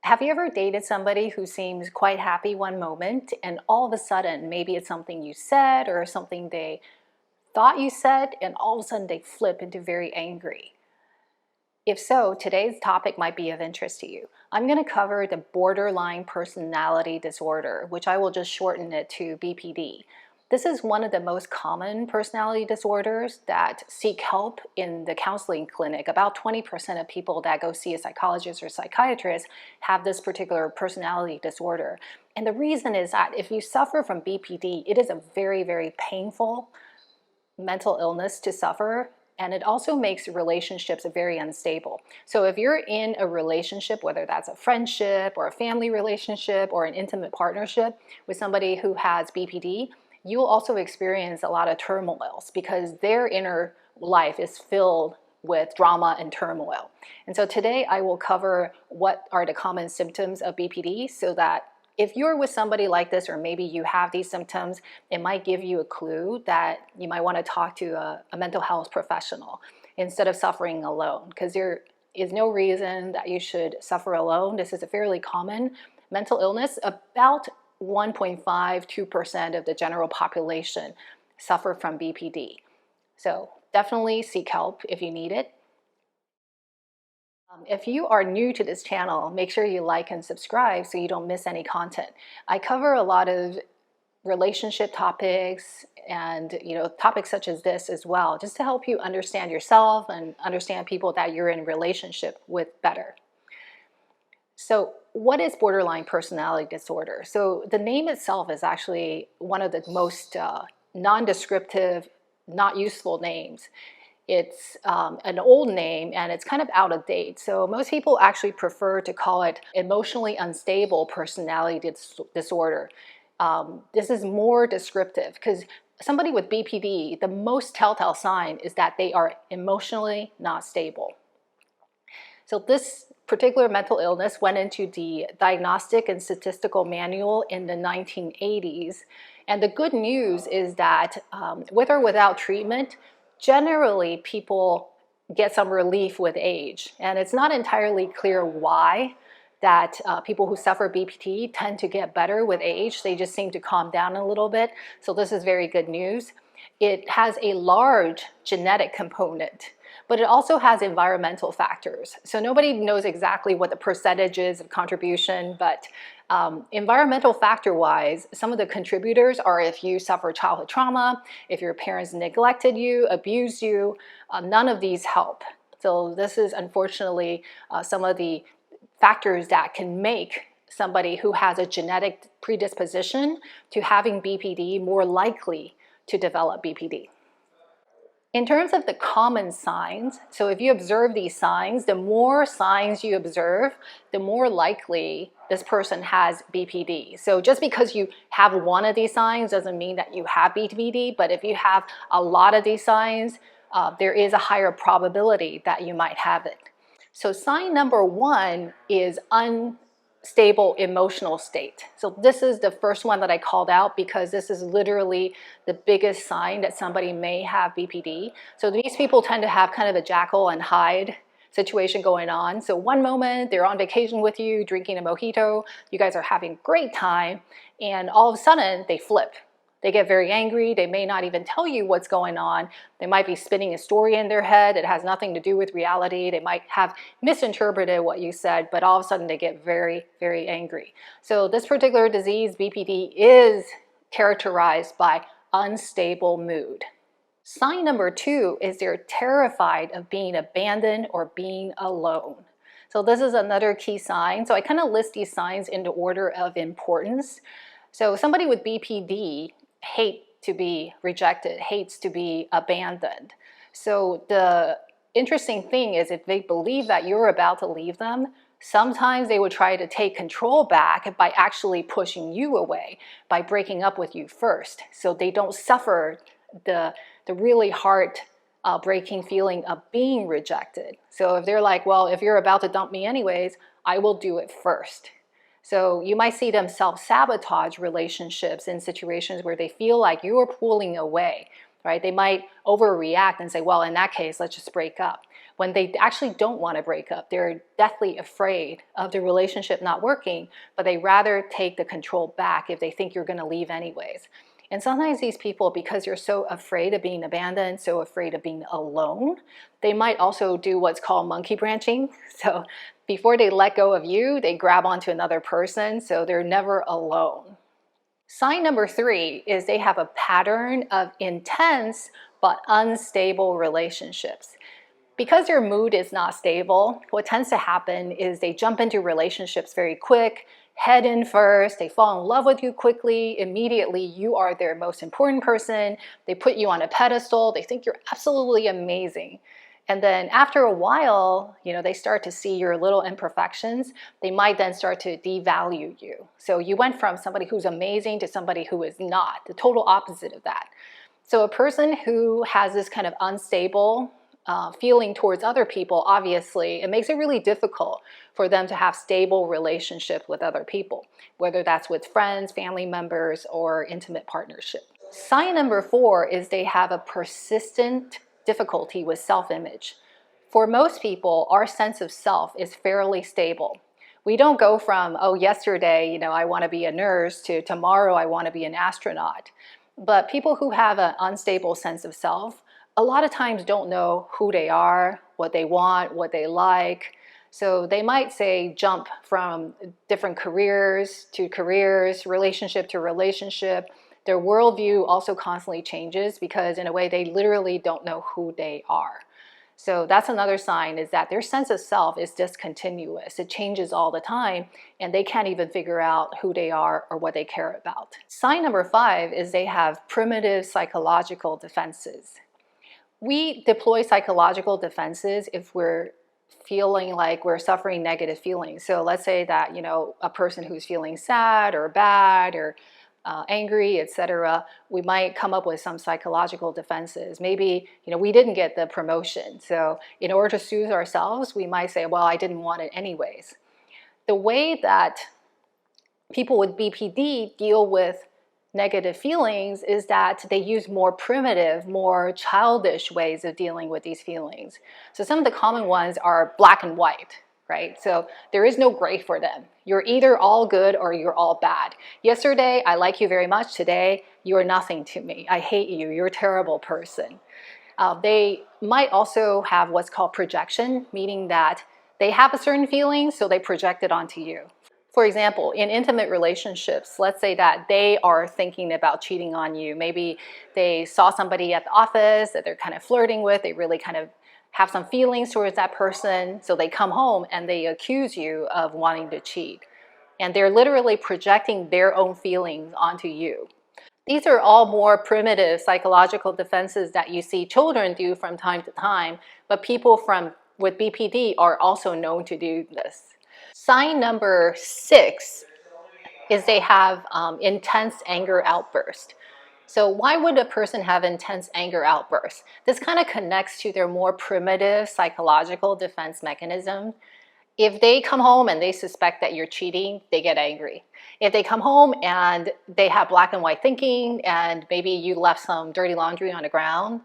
Have you ever dated somebody who seems quite happy one moment and all of a sudden, maybe it's something you said or something they thought you said, and all of a sudden they flip into very angry? If so, today's topic might be of interest to you. I'm going to cover the borderline personality disorder, which I will just shorten it to BPD. This is one of the most common personality disorders that seek help in the counseling clinic. About 20% of people that go see a psychologist or psychiatrist have this particular personality disorder. And the reason is that if you suffer from BPD, it is a very, very painful mental illness to suffer, and it also makes relationships very unstable. So if you're in a relationship, whether that's a friendship or a family relationship or an intimate partnership with somebody who has BPD, you'll also experience a lot of turmoils because their inner life is filled with drama and turmoil. And so today I will cover what are the common symptoms of BPD so that if you're with somebody like this, or maybe you have these symptoms, it might give you a clue that you might want to talk to a mental health professional instead of suffering alone, because there is no reason that you should suffer alone. This is a fairly common mental illness. About 1.52% of the general population suffer from BPD. So definitely seek help if you need it. If you are new to this channel, make sure you like and subscribe so you don't miss any content. I cover a lot of relationship topics and topics such as this as well, just to help you understand yourself and understand people that you're in relationship with better. So what is borderline personality disorder? So the name itself is actually one of the most non-descriptive, not useful names. It's an old name and it's kind of out of date. So most people actually prefer to call it emotionally unstable personality disorder. This is more descriptive because somebody with BPD, the most telltale sign is that they are emotionally not stable. So this particular mental illness went into the Diagnostic and Statistical Manual in the 1980s. And the good news is that with or without treatment, generally people get some relief with age. And it's not entirely clear why that people who suffer BPD tend to get better with age. They just seem to calm down a little bit. So this is very good news. It has a large genetic component, but it also has environmental factors. So nobody knows exactly what the percentage is of contribution, but environmental factor-wise, some of the contributors are if you suffer childhood trauma, if your parents neglected you, abused you, none of these help. So this is unfortunately some of the factors that can make somebody who has a genetic predisposition to having BPD more likely to develop BPD. In terms of the common signs, so if you observe these signs, the more signs you observe, the more likely this person has BPD. So just because you have one of these signs doesn't mean that you have BPD, but if you have a lot of these signs, there is a higher probability that you might have it. So sign number one is unstable emotional state. So this is the first one that I called out because this is literally the biggest sign that somebody may have BPD. So these people tend to have kind of a Jekyll and Hyde situation going on. So one moment they're on vacation with you, drinking a mojito, you guys are having a great time, and all of a sudden they flip. They get very angry. They may not even tell you what's going on. They might be spinning a story in their head. It has nothing to do with reality. They might have misinterpreted what you said, but all of a sudden they get very, very angry. So this particular disease, BPD, is characterized by unstable mood. Sign number two is they're terrified of being abandoned or being alone. So this is another key sign. So I kind of list these signs in the order of importance. So somebody with BPD hates to be rejected, hates to be abandoned. So the interesting thing is if they believe that you're about to leave them, sometimes they would try to take control back by actually pushing you away, by breaking up with you first. So they don't suffer the really heart-breaking feeling of being rejected. So if they're like, well, if you're about to dump me anyways, I will do it first. So you might see them self-sabotage relationships in situations where they feel like you're pulling away, right? They might overreact and say, well, in that case, let's just break up. when they actually don't want to break up. They're deathly afraid of the relationship not working, but they rather take the control back if they think you're going to leave anyways. And sometimes these people, because you're so afraid of being abandoned, so afraid of being alone, they might also do what's called monkey branching. So before they let go of you, they grab onto another person, so they're never alone. Sign number 3 is they have a pattern of intense but unstable relationships. Because their mood is not stable, what tends to happen is they jump into relationships very quick, head in first, they fall in love with you quickly, immediately you are their most important person, they put you on a pedestal, they think you're absolutely amazing. And then after a while, they start to see your little imperfections. They might then start to devalue you. So you went from somebody who's amazing to somebody who is not, the total opposite of that. So a person who has this kind of unstable feeling towards other people, obviously, it makes it really difficult for them to have stable relationships with other people, whether that's with friends, family members, or intimate partnership. Sign number 4 is they have a persistent difficulty with self-image. For most people, our sense of self is fairly stable. We don't go from, oh, yesterday, I want to be a nurse, to tomorrow I want to be an astronaut. But people who have an unstable sense of self, a lot of times don't know who they are, what they want, what they like. So they might say jump from different careers to careers, relationship to relationship. Their worldview also constantly changes because in a way they literally don't know who they are. So that's another sign, is that their sense of self is discontinuous. It changes all the time and they can't even figure out who they are or what they care about. Sign number 5 is they have primitive psychological defenses. We deploy psychological defenses if we're feeling like we're suffering negative feelings. So let's say that, a person who's feeling sad or bad or angry, etc., we might come up with some psychological defenses. Maybe, we didn't get the promotion. So in order to soothe ourselves, we might say, well, I didn't want it anyways. The way that people with BPD deal with negative feelings is that they use more primitive, more childish ways of dealing with these feelings. So some of the common ones are black and white, right? So there is no gray for them. You're either all good or you're all bad. Yesterday, I like you very much. Today, you're nothing to me. I hate you. You're a terrible person. They might also have what's called projection, meaning that they have a certain feeling, so they project it onto you. For example, in intimate relationships, let's say that they are thinking about cheating on you. Maybe they saw somebody at the office that they're kind of flirting with. They really kind of have some feelings towards that person. So they come home and they accuse you of wanting to cheat. And they're literally projecting their own feelings onto you. These are all more primitive psychological defenses that you see children do from time to time, but people with BPD are also known to do this. Sign number 6 is they have intense anger outburst. So why would a person have intense anger outbursts? This kind of connects to their more primitive psychological defense mechanism. If they come home and they suspect that you're cheating, they get angry. If they come home and they have black and white thinking and maybe you left some dirty laundry on the ground,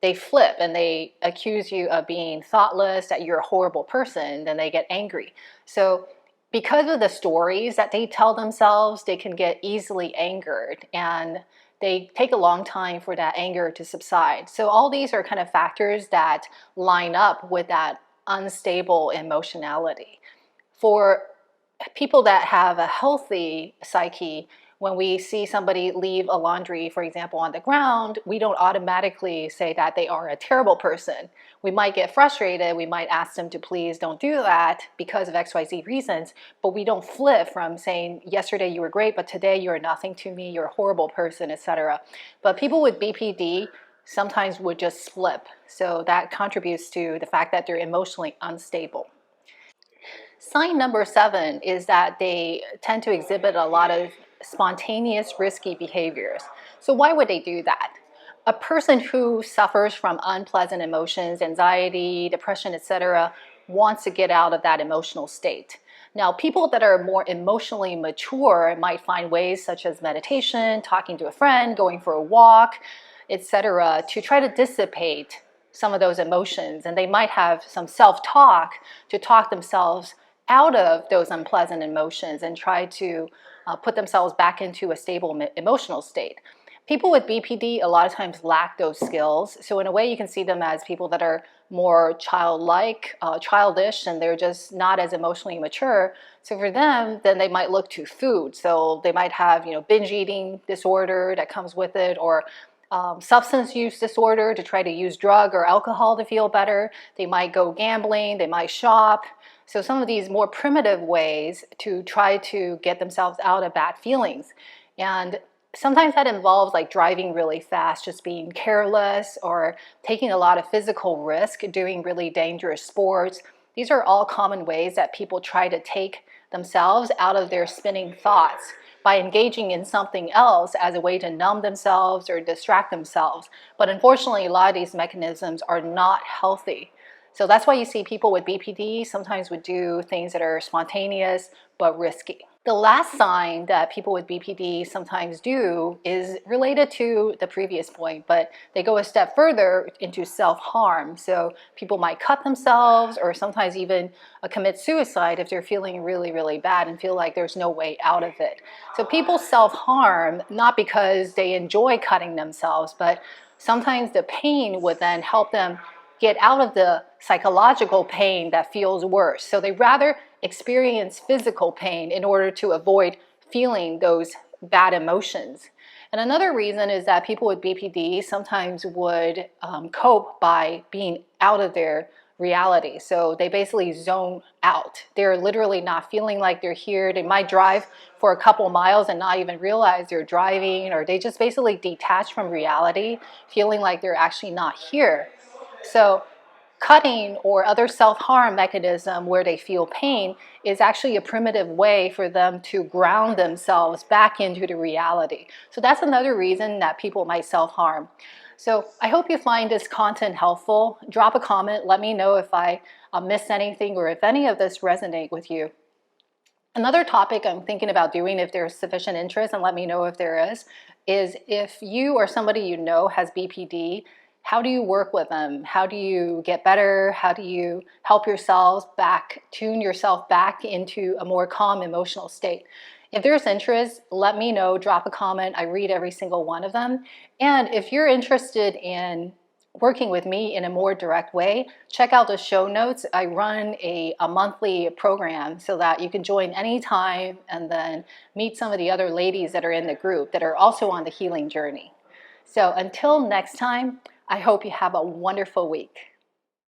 they flip and they accuse you of being thoughtless, that you're a horrible person, then they get angry. So because of the stories that they tell themselves, they can get easily angered and they take a long time for that anger to subside. So all these are kind of factors that line up with that unstable emotionality. For people that have a healthy psyche, when we see somebody leave a laundry, for example, on the ground, we don't automatically say that they are a terrible person. We might get frustrated. We might ask them to please don't do that because of XYZ reasons, but we don't flip from saying, yesterday you were great, but today you're nothing to me, you're a horrible person, etc. But people with BPD sometimes would just flip. So that contributes to the fact that they're emotionally unstable. Sign number 7 is that they tend to exhibit a lot of spontaneous, risky behaviors. So why would they do that? A person who suffers from unpleasant emotions, anxiety, depression, etc., wants to get out of that emotional state. Now, people that are more emotionally mature might find ways such as meditation, talking to a friend, going for a walk, etc., to try to dissipate some of those emotions, and they might have some self-talk to talk themselves out of those unpleasant emotions and try to put themselves back into a stable emotional state. People with BPD a lot of times lack those skills. So in a way, you can see them as people that are more childlike, childish, and they're just not as emotionally mature. So for them, then they might look to food. So they might have, binge eating disorder that comes with it, or substance use disorder to try to use drug or alcohol to feel better. They might go gambling, they might shop. So some of these more primitive ways to try to get themselves out of bad feelings. And sometimes that involves like driving really fast, just being careless, or taking a lot of physical risk, doing really dangerous sports. These are all common ways that people try to take themselves out of their spinning thoughts by engaging in something else as a way to numb themselves or distract themselves. But unfortunately, a lot of these mechanisms are not healthy. So that's why you see people with BPD sometimes would do things that are spontaneous but risky. The last sign that people with BPD sometimes do is related to the previous point, but they go a step further into self-harm. So people might cut themselves, or sometimes even commit suicide if they're feeling really, really bad and feel like there's no way out of it. So people self-harm not because they enjoy cutting themselves, but sometimes the pain would then help them get out of the psychological pain that feels worse. So they rather experience physical pain in order to avoid feeling those bad emotions. And another reason is that people with BPD sometimes would cope by being out of their reality. So they basically zone out. They're literally not feeling like they're here. They might drive for a couple miles and not even realize they're driving, or they just basically detach from reality, feeling like they're actually not here. So cutting or other self-harm mechanism where they feel pain is actually a primitive way for them to ground themselves back into the reality. So that's another reason that people might self-harm. So I hope you find this content helpful. Drop a comment. Let me know if I missed anything or if any of this resonate with you. Another topic I'm thinking about doing, if there's sufficient interest, and let me know if there is if you or somebody you know has BPD, how do you work with them? How do you get better? How do you help yourselves tune yourself back into a more calm emotional state? If there's interest, let me know, drop a comment. I read every single one of them. And if you're interested in working with me in a more direct way, check out the show notes. I run a monthly program so that you can join anytime and then meet some of the other ladies that are in the group that are also on the healing journey. So until next time, I hope you have a wonderful week.